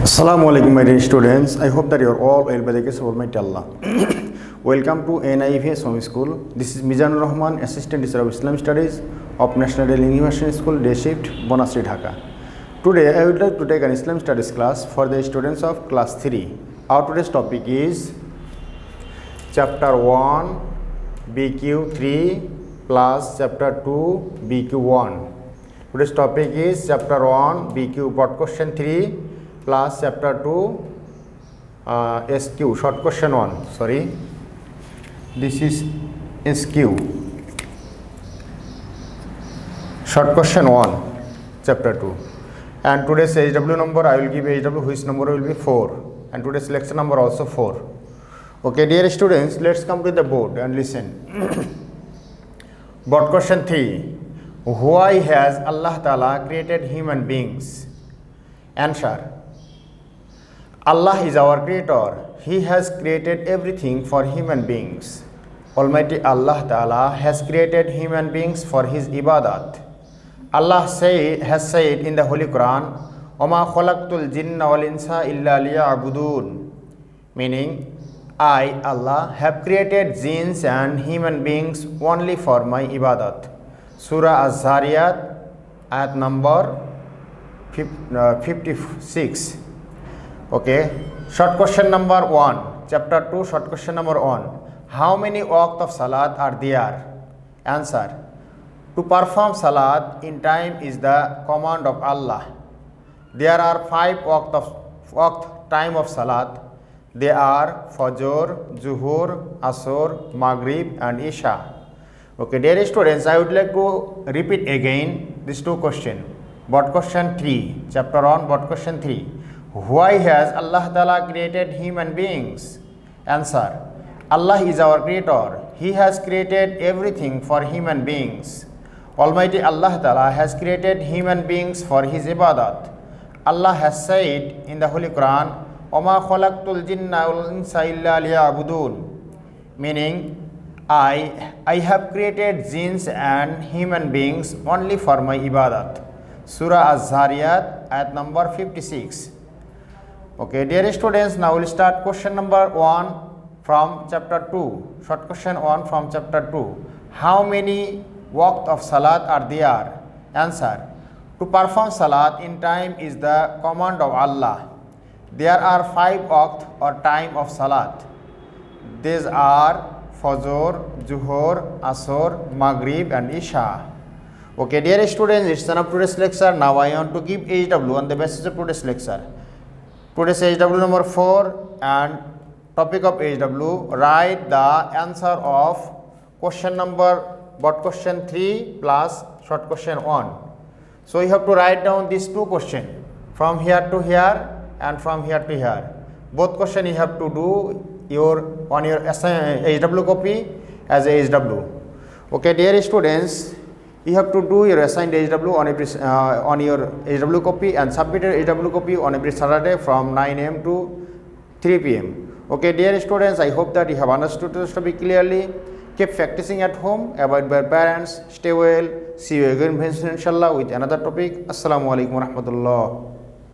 Assalamu alaikum my dear students. I hope that you are all well by the grace of Almighty Allah. Welcome to NIVS Home School. This is Mizanur Rahman, Assistant Teacher of Islam Studies of National Daily University School, Day Shift, Bonasri, Dhaka. Today I would like to take an Islam Studies class for the students of class 3. Our today's topic is Chapter-1 BQ3 plus Chapter-2 BQ1. Today's topic is Chapter-1 BQ Broad Question 3 plus Chapter-2 SQ Short Question 1. Sorry, this is SQ Short Question 1 Chapter-2. And today's HW number I will give HW, which number will be 4, and today's lecture number also 4. Okay, dear students, let's come to the board and listen. Board question 3. Why has Allah Ta'ala created human beings? Answer. Allah is our creator. He has created everything for human beings. Almighty Allah Ta'ala has created human beings for His ibadat. Allah has said in the Holy Quran, وَمَا خَلَقْتُ الْجِنَّ وَالْإِنسَ إِلَّا لِيَعْبُدُونَ, meaning, I, Allah, have created jinns and human beings only for my ibadat. Surah Az-Zariyat, ayat number 56. Okay, short question number 1, Chapter-2, short question number 1. How many waqt of salat are there? Answer. To perform salat in time is the command of Allah. There are 5 waqt time of salat. They are Fajr, Zuhur, Asr, Maghrib and Isha. Okay, dear students, I would like to repeat again these two questions. Board question 3, Chapter-1, board question 3. Why has Allah Ta'ala created human beings? Answer. Allah is our creator. He has created everything for human beings. Almighty Allah Ta'ala has created human beings for His ibadat. Allah has said in the Holy Quran, وَمَا خَلَقْتُ الْجِنَّ وَالْإِنسَ إِلَّا لِيَعْبُدُونَ, meaning, I have created jinns and human beings only for my ibadat. Surah Az-Zariyat, ayat number 56. Okay, dear students, now we'll start question number 1 from Chapter-2. Short question 1 from Chapter-2. How many waqt of salat are there? Answer. To perform salat in time is the command of Allah. There are 5 waqt or time of salat. These are Fajr, Zuhur, Asr, Maghrib and Isha. Okay, dear students, it's enough today's lecture. Now I want to give HW on the basis of today's lecture. Today's HW number 4 and topic of HW, write the answer of question number, board question 3 plus short question 1. So you have to write down these two questions from here to here and from here to here. Both questions you have to do on your HW copy as a HW. Okay, dear students, you have to do your assigned HW on your HW copy and submit your HW copy on every Saturday from 9 am to 3 pm. Okay, dear students, I hope that you have understood this topic clearly. Keep practicing at home, avoid by parents, stay well. See you again inshallah with another topic. Assalamu alaikum warahmatullah.